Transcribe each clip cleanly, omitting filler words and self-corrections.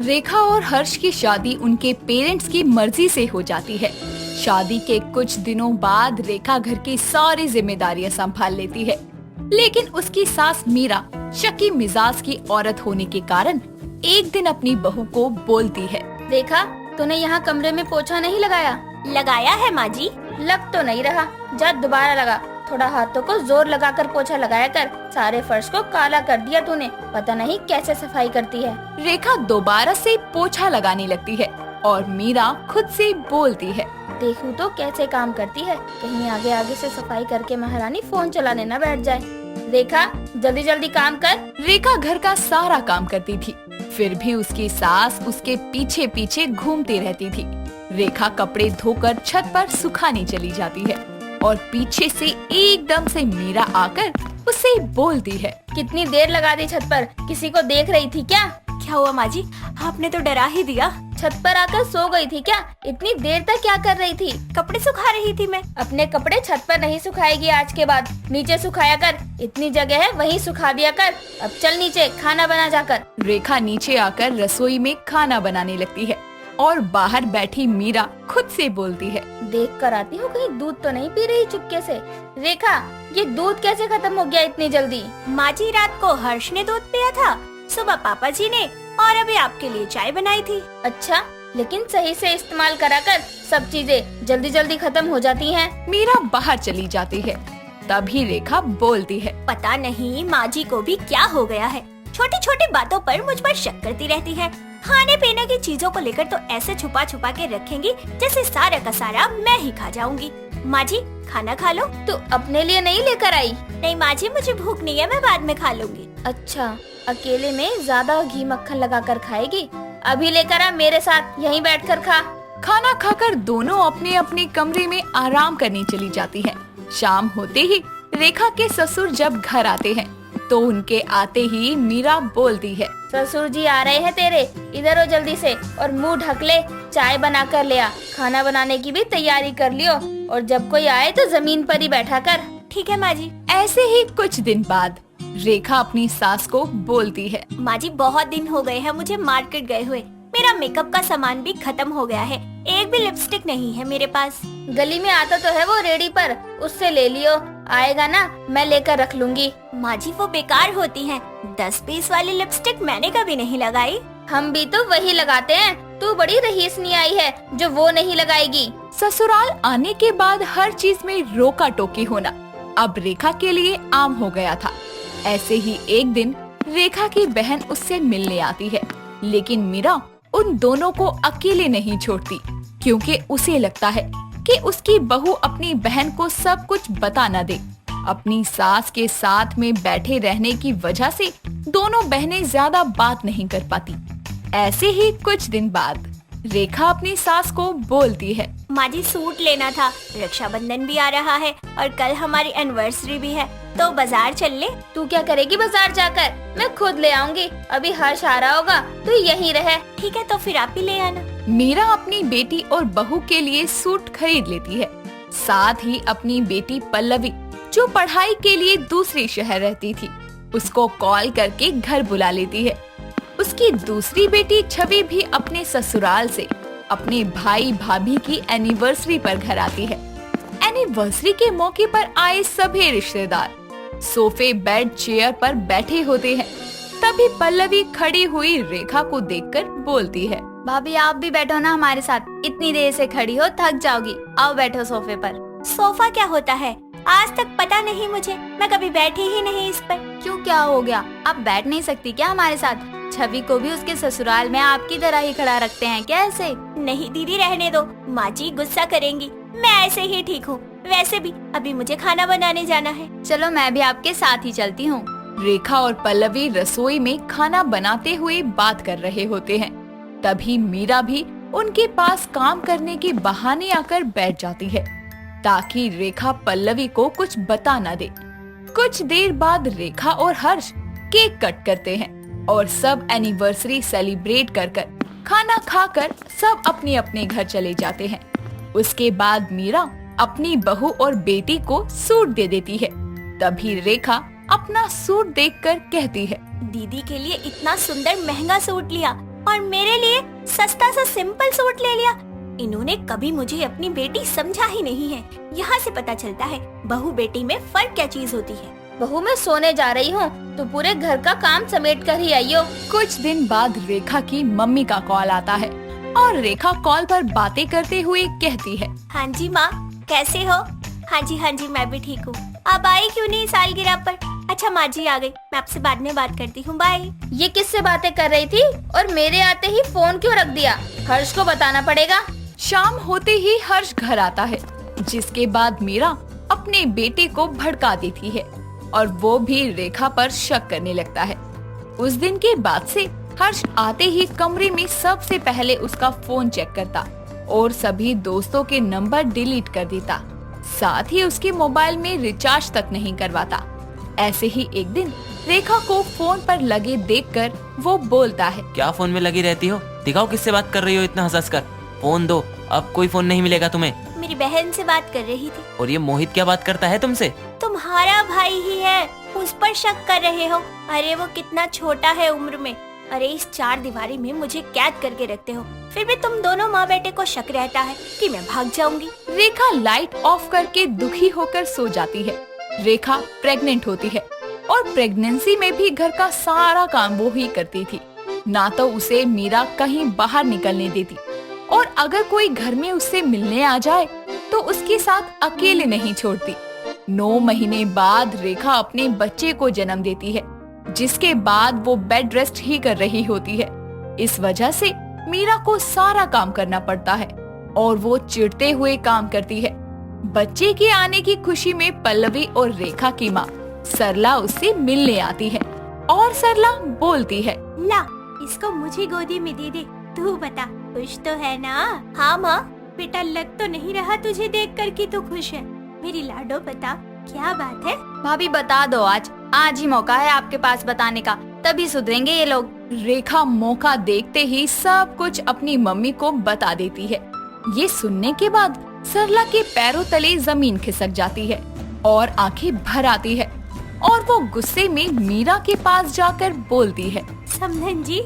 रेखा और हर्ष की शादी उनके पेरेंट्स की मर्जी से हो जाती है। शादी के कुछ दिनों बाद रेखा घर की सारी जिम्मेदारियां संभाल लेती है, लेकिन उसकी सास मीरा शकी मिजाज की औरत होने के कारण एक दिन अपनी बहू को बोलती है, रेखा, तूने यहाँ कमरे में पोछा नहीं लगाया? लगाया है माँ जी। लग तो नहीं रहा, जा दोबारा लगा। थोड़ा हाथों को जोर लगाकर पोछा लगाया कर। सारे फर्श को काला कर दिया तूने, पता नहीं कैसे सफाई करती है। रेखा दोबारा से पोछा लगाने लगती है और मीरा खुद से बोलती है, देखूं तो कैसे काम करती है, कहीं आगे आगे से सफाई करके महारानी फोन चलाने न बैठ जाए। रेखा, जल्दी जल्दी काम कर। रेखा घर का सारा काम करती थी, फिर भी उसकी सास उसके पीछे पीछे घूमती रहती थी। रेखा कपड़े धोकर छत पर सुखाने चली जाती है और पीछे से एकदम से मीरा आकर उसे बोलती है, कितनी देर लगा दी छत पर, किसी को देख रही थी क्या? क्या हुआ माँ जी, आपने तो डरा ही दिया। छत पर आकर सो गई थी क्या? इतनी देर तक क्या कर रही थी? कपड़े सुखा रही थी मैं। अपने कपड़े छत पर नहीं सुखाएगी आज के बाद, नीचे सुखाया कर। इतनी जगह है वहीं सुखा दिया कर। अब चल नीचे खाना बना जाकर। रेखा नीचे आकर रसोई में खाना बनाने लगती है और बाहर बैठी मीरा खुद से बोलती है, देख कर आती हूँ कहीं दूध तो नहीं पी रही चुपके से। रेखा, ये दूध कैसे खत्म हो गया इतनी जल्दी? माँ जी, रात को हर्ष ने दूध पिया था, सुबह पापा जी ने, और अभी आपके लिए चाय बनाई थी। अच्छा, लेकिन सही से इस्तेमाल करा कर, सब चीजें जल्दी जल्दी खत्म हो जाती हैं। मीरा बाहर चली जाती है। तभी रेखा बोलती है, पता नहीं माँ जी को भी क्या हो गया है, छोटी छोटी बातों पर मुझ पर शक करती रहती है। खाने पीने की चीजों को लेकर तो ऐसे छुपा छुपा के रखेंगी जैसे सारा का सारा मैं ही खा जाऊंगी। माँ जी, खाना खा लो। तू अपने लिए नहीं लेकर आई? नहीं माँ जी, मुझे भूख नहीं है, मैं बाद में खा लूंगी। अच्छा, अकेले में ज्यादा घी मक्खन लगा कर खाएगी? अभी लेकर आ मेरे साथ, यहीं बैठकर खा। खाना खाकर दोनों अपने अपने कमरे में आराम करने चली जाती हैं। शाम होते ही रेखा के ससुर जब घर आते हैं तो उनके आते ही मीरा बोलती है, ससुर जी आ रहे हैं तेरे, इधर हो जल्दी से और मुंह ढक ले, चाय बना कर ले आ। खाना बनाने की भी तैयारी कर लियो और जब कोई आए तो जमीन पर ही बैठा कर। ठीक है माँ जी। ऐसे ही कुछ दिन बाद रेखा अपनी सास को बोलती है, माँ जी, बहुत दिन हो गए हैं मुझे मार्केट गए हुए, मेरा मेकअप का सामान भी खत्म हो गया है, एक भी लिपस्टिक नहीं है मेरे पास। गली में आता तो है वो रेडी पर, उससे ले लियो, आएगा ना मैं लेकर रख लूंगी। माँ जी, वो बेकार होती हैं, 10 पीस वाली लिपस्टिक मैंने कभी नहीं लगाई। हम भी तो वही लगाते हैं, तू बड़ी रईसनी आई है जो वो नहीं लगाएगी। ससुराल आने के बाद हर चीज में रोका टोकी होना अब रेखा के लिए आम हो गया था। ऐसे ही एक दिन रेखा की बहन उससे मिलने आती है, लेकिन मीरा उन दोनों को अकेले नहीं छोड़ती, क्योंकि उसे लगता है कि उसकी बहू अपनी बहन को सब कुछ बता न दे। अपनी सास के साथ में बैठे रहने की वजह से दोनों बहनें ज्यादा बात नहीं कर पाती। ऐसे ही कुछ दिन बाद रेखा अपनी सास को बोलती है, माँ जी, सूट लेना था, रक्षाबंधन भी आ रहा है और कल हमारी एनिवर्सरी भी है, तो बाजार चल ले। तू क्या करेगी बाजार जाकर? मैं खुद ले आऊंगी, अभी हर्ष आ रहा होगा तो यहीं रहे। ठीक है, तो फिर आप ही ले आना। मीरा अपनी बेटी और बहू के लिए सूट खरीद लेती है, साथ ही अपनी बेटी पल्लवी जो पढ़ाई के लिए दूसरे शहर रहती थी उसको कॉल करके घर बुला लेती है। उसकी दूसरी बेटी छवि भी अपने ससुराल से अपने भाई भाभी की एनिवर्सरी पर घर आती है। एनिवर्सरी के मौके पर आए सभी रिश्तेदार सोफे, बेड, चेयर पर बैठे होते हैं। तभी पल्लवी खड़ी हुई रेखा को देखकर बोलती है, भाभी आप भी बैठो ना हमारे साथ, इतनी देर से खड़ी हो थक जाओगी, आओ बैठो सोफे पर। सोफा क्या होता है? आज तक पता नहीं मुझे, मैं कभी बैठी ही नहीं इस पर। क्यों, क्या हो गया? आप बैठ नहीं सकती क्या हमारे साथ? छवि को भी उसके ससुराल में आपकी तरह ही खड़ा रखते हैं क्या ऐसे? नहीं दीदी, रहने दो, माँ जी गुस्सा करेंगी, मैं ऐसे ही ठीक हूँ। वैसे भी अभी मुझे खाना बनाने जाना है। चलो मैं भी आपके साथ ही चलती हूँ। रेखा और पल्लवी रसोई में खाना बनाते हुए बात कर रहे होते हैं। तभी मीरा भी उनके पास काम करने के बहाने आकर बैठ जाती है ताकि रेखा पल्लवी को कुछ बता न दे। कुछ देर बाद रेखा और हर्ष केक कट करते हैं और सब एनिवर्सरी सेलिब्रेट कर खाना खाकर सब अपने अपने घर चले जाते हैं। उसके बाद मीरा अपनी बहू और बेटी को सूट दे देती है। तभी रेखा अपना सूट देखकर कहती है, दीदी के लिए इतना सुंदर महंगा सूट लिया, और मेरे लिए सस्ता सा सिंपल सूट ले लिया। इन्होंने कभी मुझे अपनी बेटी समझा ही नहीं है। यहाँ से पता चलता है बहू बेटी में फर्क क्या चीज होती है। बहू मैं सोने जा रही हूँ, तो पूरे घर का काम समेट कर ही आइयो। कुछ दिन बाद रेखा की मम्मी का कॉल आता है और रेखा कॉल पर बातें करते हुए कहती है, हाँ जी माँ, कैसे हो? हाँ जी मैं भी ठीक हूँ। आप आई क्यों नहीं सालगिरह पर? अच्छा माँ जी आ गई, मैं आपसे बाद में बात करती हूँ, बाय। ये किससे बातें कर रही थी और मेरे आते ही फोन क्यों रख दिया? हर्ष को बताना पड़ेगा। शाम होते ही हर्ष घर आता है, जिसके बाद मीरा अपने बेटे को भड़का देती है और वो भी रेखा पर शक करने लगता है। उस दिन के बाद से हर्ष आते ही कमरे में सबसे पहले उसका फोन चेक करता और सभी दोस्तों के नंबर डिलीट कर देता। साथ ही उसके मोबाइल में रिचार्ज तक नहीं करवाता। ऐसे ही एक दिन रेखा को फोन पर लगे देखकर वो बोलता है, क्या फोन में लगी रहती हो? दिखाओ किससे बात कर रही हो इतना हंस कर। फोन दो, अब कोई फोन नहीं मिलेगा तुम्हें। मेरी बहन से बात कर रही थी। और ये मोहित क्या बात करता है तुमसे? तुम्हारा भाई ही है, उस पर शक कर रहे हो? अरे वो कितना छोटा है उम्र में। अरे इस चार दीवारी में मुझे कैद करके रखते हो, फिर भी तुम दोनों माँ बेटे को शक रहता है कि मैं भाग जाऊंगी। रेखा लाइट ऑफ करके दुखी होकर सो जाती है। रेखा प्रेग्नेंट होती है और प्रेगनेंसी में भी घर का सारा काम वो ही करती थी। ना तो उसे मीरा कहीं बाहर निकलने देती और अगर कोई घर में उससे मिलने आ जाए तो उसके साथ अकेले नहीं छोड़ती। 9 महीने बाद रेखा अपने बच्चे को जन्म देती है, जिसके बाद वो बेड रेस्ट ही कर रही होती है। इस वजह से मीरा को सारा काम करना पड़ता है और वो चिढ़ते हुए काम करती है। बच्चे के आने की खुशी में पल्लवी और रेखा की माँ सरला उससे मिलने आती है और सरला बोलती है, ला इसको मुझे गोदी में दे दे। तू बता, खुश तो है ना? हाँ माँ। बेटा लग तो नहीं रहा तुझे देख कर कि तू खुश है। मेरी लाडो बता, क्या बात है? भाभी बता दो, आज ही मौका है आपके पास बताने का, तभी सुधरेंगे ये लोग। रेखा मौका देखते ही सब कुछ अपनी मम्मी को बता देती है। ये सुनने के बाद सरला के पैरों तले जमीन खिसक जाती है और आंखें भर आती है और वो गुस्से में मीरा के पास जाकर बोलती है, समधन जी,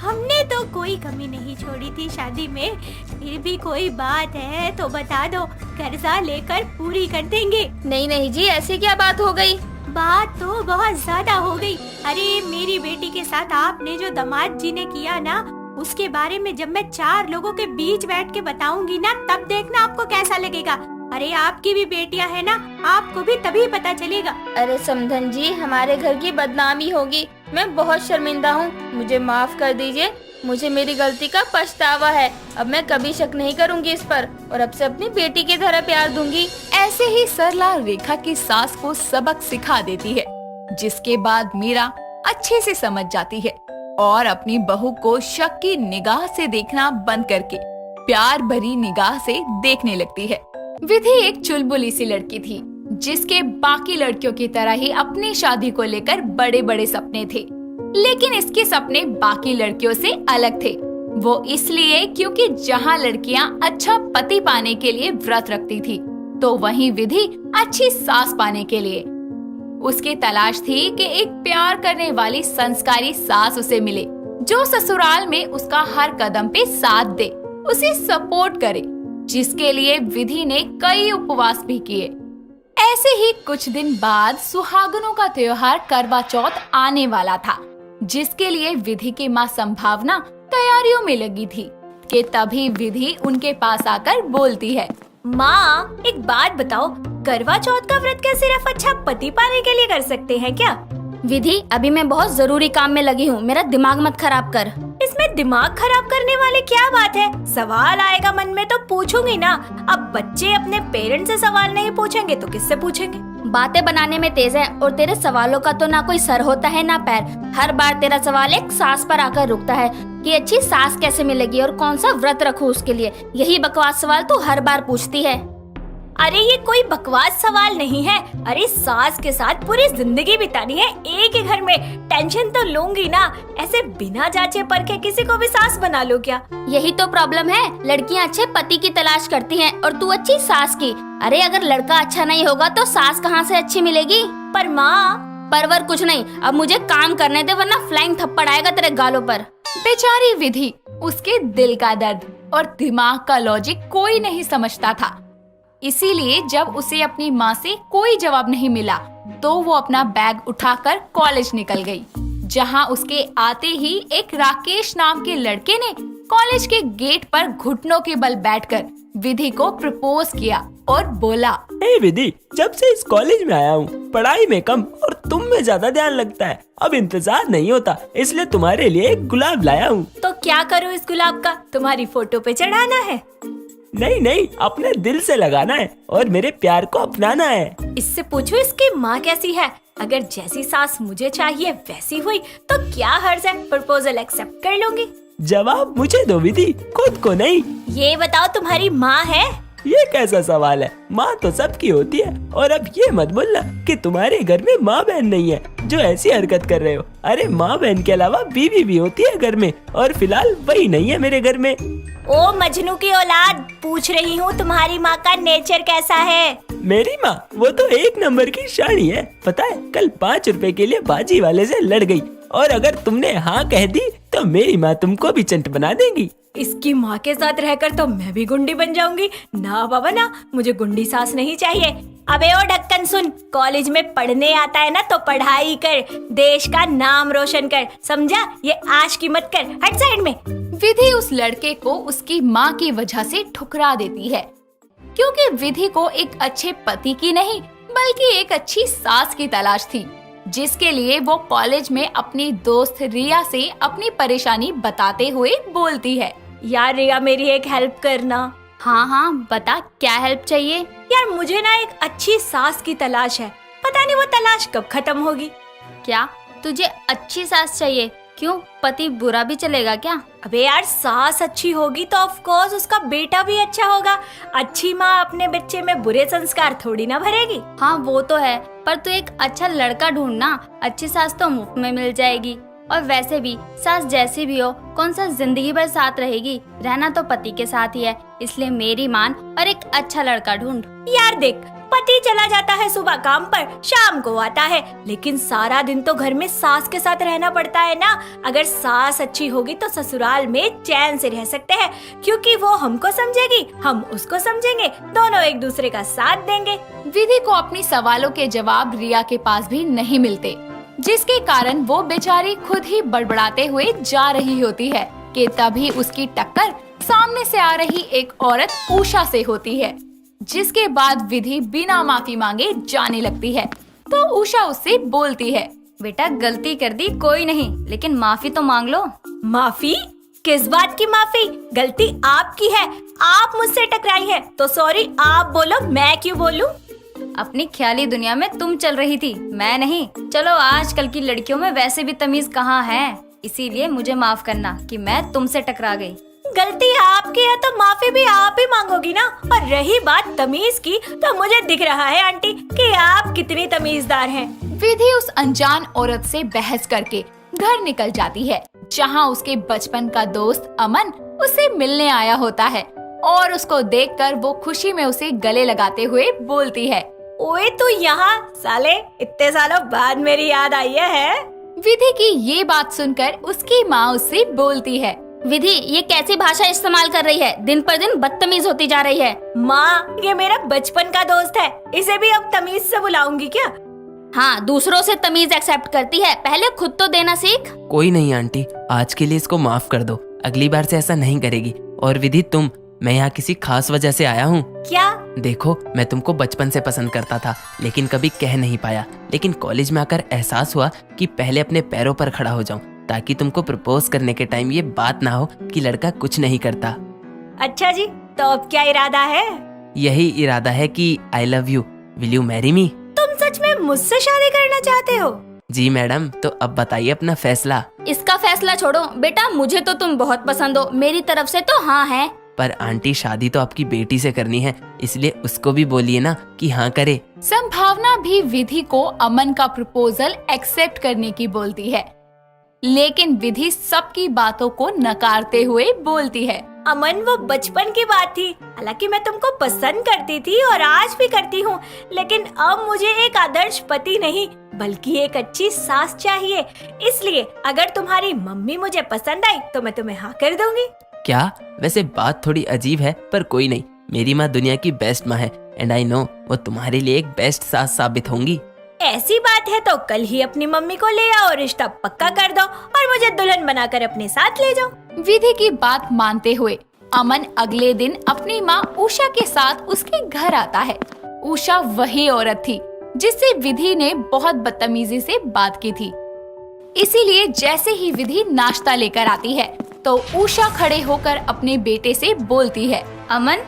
हमने तो कोई कमी नहीं छोड़ी थी शादी में, फिर भी कोई बात है तो बता दो, कर्जा लेकर पूरी कर देंगे। नहीं जी, ऐसी क्या बात हो गई? बात तो बहुत ज्यादा हो गई। अरे मेरी बेटी के साथ आपने जो दामाद जी ने किया ना, उसके बारे में जब मैं 4 लोगों के बीच बैठ के बताऊंगी ना, तब देखना आपको कैसा लगेगा। अरे आपकी भी बेटियां है ना, आपको भी तभी पता चलेगा। अरे समधन जी, हमारे घर की बदनामी होगी। मैं बहुत शर्मिंदा हूँ, मुझे माफ कर दीजिए। मुझे मेरी गलती का पछतावा है। अब मैं कभी शक नहीं करूँगी इस पर और अब से अपनी बेटी की तरह प्यार दूंगी। ऐसे ही सरला रेखा की सास को सबक सिखा देती है, जिसके बाद मीरा अच्छे से समझ जाती है और अपनी बहू को शक की निगाह से देखना बंद करके प्यार भरी निगाह से देखने लगती है। विधि एक चुलबुली सी लड़की थी, जिसके बाकी लड़कियों की तरह ही अपनी शादी को लेकर बड़े बड़े सपने थे, लेकिन इसके सपने बाकी लड़कियों से अलग थे। वो इसलिए क्योंकि जहाँ लड़कियाँ अच्छा पति पाने के लिए व्रत रखती थी, तो वहीं विधि अच्छी सास पाने के लिए। उसकी तलाश थी कि एक प्यार करने वाली संस्कारी सास उसे मिले, जो ससुराल में उसका हर कदम पे साथ दे, उसे सपोर्ट करे, जिसके लिए विधि ने कई उपवास भी किए। ऐसे ही कुछ दिन बाद सुहागनों का त्योहार करवा चौथ आने वाला था, जिसके लिए विधि की माँ संभावना तैयारियों में लगी थी कि तभी विधि उनके पास आकर बोलती है, माँ एक बात बताओ, करवा चौथ का व्रत क्या सिर्फ अच्छा पति पाने के लिए कर सकते हैं क्या? विधि, अभी मैं बहुत जरूरी काम में लगी हूँ, मेरा दिमाग मत खराब कर। इसमें दिमाग खराब करने वाले क्या बात है? सवाल आएगा मन में तो पूछूंगी ना। अब बच्चे अपने पेरेंट्स से सवाल नहीं पूछेंगे तो किससे पूछेंगे? बातें बनाने में तेज है और तेरे सवालों का तो ना कोई सर होता है ना पैर। हर बार तेरा सवाल एक सास पर आकर रुकता है कि अच्छी सास कैसे मिलेगी और कौन सा व्रत रखूं उसके लिए। यही बकवास सवाल तू हर बार पूछती है। अरे ये कोई बकवास सवाल नहीं है। अरे सास के साथ पूरी जिंदगी बितानी है एक ही घर में, टेंशन तो लूंगी ना। ऐसे बिना जांचे परखे किसी को भी सास बना लो क्या? यही तो प्रॉब्लम है, लड़कियां अच्छे पति की तलाश करती हैं और तू अच्छी सास की। अरे अगर लड़का अच्छा नहीं होगा तो सास कहाँ से अच्छी मिलेगी? पर माँ, परवर कुछ नहीं, अब मुझे काम करने दे वरना फ्लाइंग थप्पड़ आएगा तेरे गालों पर। बेचारी विधि, उसके दिल का दर्द और दिमाग का लॉजिक कोई नहीं समझता था। इसीलिए जब उसे अपनी माँ से कोई जवाब नहीं मिला तो वो अपना बैग उठाकर कॉलेज निकल गई, जहाँ उसके आते ही एक राकेश नाम के लड़के ने कॉलेज के गेट पर घुटनों के बल बैठकर विधि को प्रपोज किया और बोला, हे विधि, जब से इस कॉलेज में आया हूँ पढ़ाई में कम और तुम में ज्यादा ध्यान लगता है। अब इंतजार नहीं होता, इसलिए तुम्हारे लिए एक गुलाब लाया हूँ। तो क्या करूँ इस गुलाब का? तुम्हारी फोटो पे चढ़ाना है? नहीं नहीं, अपने दिल से लगाना है और मेरे प्यार को अपनाना है। इससे पूछो इसकी माँ कैसी है? अगर जैसी सास मुझे चाहिए वैसी हुई तो क्या हर्ज है, प्रपोजल एक्सेप्ट कर लूंगी। जवाब मुझे दो विधि, खुद को नहीं। ये बताओ तुम्हारी माँ है? ये कैसा सवाल है? माँ तो सबकी होती है। और अब ये मत बोलना कि तुम्हारे घर में माँ बहन नहीं है जो ऐसी हरकत कर रहे हो। अरे माँ बहन के अलावा बीवी भी होती है घर में, और फिलहाल वही नहीं है मेरे घर में। ओ मजनू की औलाद, पूछ रही हूँ तुम्हारी माँ का नेचर कैसा है? मेरी माँ वो तो एक नंबर की शानी है। पता है, कल 5 रुपए के लिए बाजी वाले से लड़ गई, और अगर तुमने हाँ कह दी तो मेरी माँ तुमको भी चंट बना देगी। इसकी माँ के साथ रहकर तो मैं भी गुंडी बन जाऊंगी। ना बाबा ना, मुझे गुंडी सास नहीं चाहिए। अबे ओ ढक्कन सुन, कॉलेज में पढ़ने आता है ना तो पढ़ाई कर, देश का नाम रोशन कर, समझा? ये आश की मत कर, हट साइड में। विधि उस लड़के को उसकी माँ की वजह से ठुकरा देती है, क्योंकि विधि को एक अच्छे पति की नहीं बल्कि एक अच्छी सास की तलाश थी, जिसके लिए वो कॉलेज में अपनी दोस्त रिया से अपनी परेशानी बताते हुए बोलती है, यार रिया, मेरी एक हेल्प करना। हाँ हाँ बता, क्या हेल्प चाहिए? यार मुझे ना एक अच्छी सास की तलाश है, पता नहीं वो तलाश कब खत्म होगी। क्या तुझे अच्छी सास चाहिए? क्यों, पति बुरा भी चलेगा क्या? अबे यार, सास अच्छी होगी तो ऑफ कोर्स उसका बेटा भी अच्छा होगा। अच्छी माँ अपने बच्चे में बुरे संस्कार थोड़ी ना भरेगी। हाँ वो तो है, पर तू एक अच्छा लड़का ढूंढना, अच्छी सास तो मुफ्त में मिल जाएगी। और वैसे भी सास जैसी भी हो, कौन सा जिंदगी भर साथ रहेगी, रहना तो पति के साथ ही है, इसलिए मेरी मान और एक अच्छा लड़का ढूंढ। यार देख, पति चला जाता है सुबह काम पर, शाम को आता है, लेकिन सारा दिन तो घर में सास के साथ रहना पड़ता है ना। अगर सास अच्छी होगी तो ससुराल में चैन से रह सकते हैं, क्योंकि वो हमको समझेगी, हम उसको समझेंगे, दोनों एक दूसरे का साथ देंगे। विधि को अपनी सवालों के जवाब रिया के पास भी नहीं मिलते, जिसके कारण वो बेचारी खुद ही बड़बड़ाते हुए जा रही होती है कि तभी उसकी टक्कर सामने से आ रही एक औरत उषा से होती है, जिसके बाद विधि बिना माफी मांगे जाने लगती है। तो उषा उससे बोलती है, बेटा गलती कर दी कोई नहीं, लेकिन माफी तो मांग लो। माफी? किस बात की माफी? गलती आपकी है, आप मुझसे टकराई है तो सॉरी आप बोलो, मैं क्यों बोलूं? अपनी ख्याली दुनिया में तुम चल रही थी, मैं नहीं। चलो, आजकल की लड़कियों में वैसे भी तमीज कहाँ है, इसीलिए मुझे माफ करना कि मैं तुमसे टकरा गई। गलती आपकी है तो माफी भी आप ही मांगोगी ना। और रही बात तमीज की, तो मुझे दिख रहा है आंटी कि आप कितनी तमीजदार हैं। विधि उस अनजान औरत से बहस करके घर निकल जाती है, जहाँ उसके बचपन का दोस्त अमन उसे मिलने आया होता है, और उसको देखकर वो खुशी में उसे गले लगाते हुए बोलती है, ओए तू यहाँ, साले इतने सालों बाद मेरी याद आई है। विधि की ये बात सुनकर उसकी माँ उससे बोलती है, विधि ये कैसी भाषा इस्तेमाल कर रही है, दिन पर दिन बदतमीज होती जा रही है। माँ, ये मेरा बचपन का दोस्त है, इसे भी अब तमीज से बुलाऊंगी क्या? हाँ, दूसरों से तमीज एक्सेप्ट करती है, पहले खुद तो देना सीख। कोई नहीं आंटी, आज के लिए इसको माफ कर दो, अगली बार से ऐसा नहीं करेगी। और विधि मैं यहाँ किसी खास वजह से आया हूँ। क्या? देखो, मैं तुमको बचपन से पसंद करता था, लेकिन कभी कह नहीं पाया, लेकिन कॉलेज में आकर एहसास हुआ कि पहले अपने पैरों पर खड़ा हो जाऊं, ताकि तुमको प्रपोज करने के टाइम ये बात ना हो कि लड़का कुछ नहीं करता। अच्छा जी, तो अब क्या इरादा है? यही इरादा है कि I love you, will you marry me? तुम सच में मुझसे शादी करना चाहते हो? जी मैडम, तो अब बताइए अपना फैसला। इसका फैसला छोड़ो बेटा, मुझे तो तुम बहुत पसंद हो, मेरी तरफ से तो हाँ है। पर आंटी, शादी तो आपकी बेटी से करनी है, इसलिए उसको भी बोलिए ना कि हाँ करे। संभावना भी विधि को अमन का प्रपोजल एक्सेप्ट करने की बोलती है, लेकिन विधि सबकी बातों को नकारते हुए बोलती है, अमन वो बचपन की बात थी, हालांकि मैं तुमको पसंद करती थी और आज भी करती हूँ, लेकिन अब मुझे एक आदर्श पति नहीं बल्कि एक अच्छी सास चाहिए। इसलिए अगर तुम्हारी मम्मी मुझे पसंद आई तो मैं तुम्हें हाँ कर दूंगी। क्या? वैसे बात थोड़ी अजीब है, पर कोई नहीं। मेरी माँ दुनिया की बेस्ट माँ है एंड आई नो वो तुम्हारे लिए एक बेस्ट सास साबित होंगी। ऐसी बात है तो कल ही अपनी मम्मी को ले आओ, रिश्ता पक्का कर दो और मुझे दुल्हन बनाकर अपने साथ ले जाओ। विधि की बात मानते हुए अमन अगले दिन अपनी माँ उषा के साथ उसके घर आता है। उषा वही औरत थी जिससे विधि ने बहुत बदतमीजी से बात की थी। इसीलिए जैसे ही विधि नाश्ता लेकर आती है तो उषा खड़े होकर अपने बेटे से बोलती है, अमन,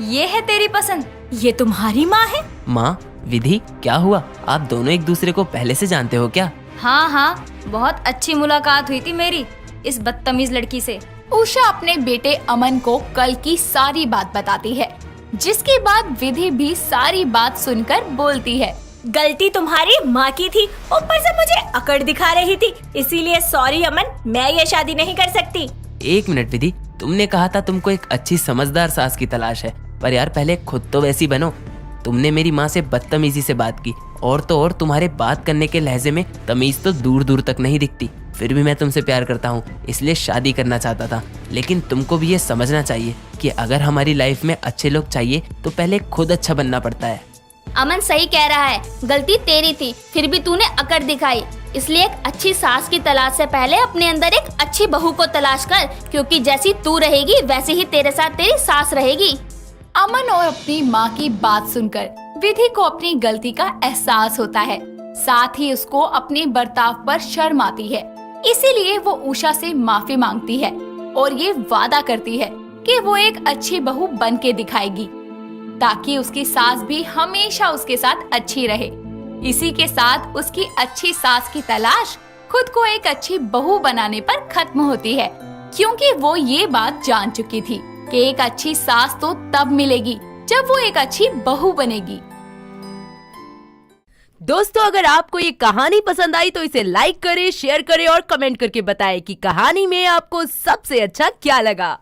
ये है तेरी पसंद? ये तुम्हारी माँ है? माँ, विधि, क्या हुआ? आप दोनों एक दूसरे को पहले से जानते हो क्या? हाँ, बहुत अच्छी मुलाकात हुई थी मेरी इस बदतमीज लड़की से। उषा अपने बेटे अमन को कल की सारी बात बताती है, जिसके बाद विधि भी सारी बात सुनकर बोलती है, गलती तुम्हारी माँ की थी, ऊपर से मुझे अकड़ दिखा रही थी, इसीलिए सॉरी अमन, मैं ये शादी नहीं कर सकती। एक मिनट विधि, तुमने कहा था तुमको एक अच्छी समझदार सास की तलाश है, पर यार पहले खुद तो वैसी बनो। तुमने मेरी माँ से बदतमीजी से बात की, और तो और तुम्हारे बात करने के लहजे में तमीज तो दूर दूर तक नहीं दिखती। फिर भी मैं तुमसे प्यार करता हूँ, इसलिए शादी करना चाहता था। लेकिन तुमको भी ये समझना चाहिए कि अगर हमारी लाइफ में अच्छे लोग चाहिए तो पहले खुद अच्छा बनना पड़ता है। अमन सही कह रहा है, गलती तेरी थी, फिर भी तूने अकड़ दिखाई। इसलिए एक अच्छी सास की तलाश से पहले अपने अंदर एक अच्छी बहू को तलाश कर, क्योंकि जैसी तू रहेगी वैसे ही तेरे साथ तेरी सास रहेगी। अमन और अपनी माँ की बात सुनकर विधि को अपनी गलती का एहसास होता है, साथ ही उसको अपने बर्ताव पर शर्म आती है। इसीलिए वो उषा से माफी मांगती है और ये वादा करती है कि वो एक अच्छी बहू बन के दिखाएगी, ताकि उसकी सास भी हमेशा उसके साथ अच्छी रहे। इसी के साथ उसकी अच्छी सास की तलाश खुद को एक अच्छी बहू बनाने पर खत्म होती है, क्योंकि वो ये बात जान चुकी थी कि एक अच्छी सास तो तब मिलेगी जब वो एक अच्छी बहू बनेगी। दोस्तों, अगर आपको ये कहानी पसंद आई तो इसे लाइक करें, शेयर करें और कमेंट करके बताएं कि कहानी में आपको सबसे अच्छा क्या लगा।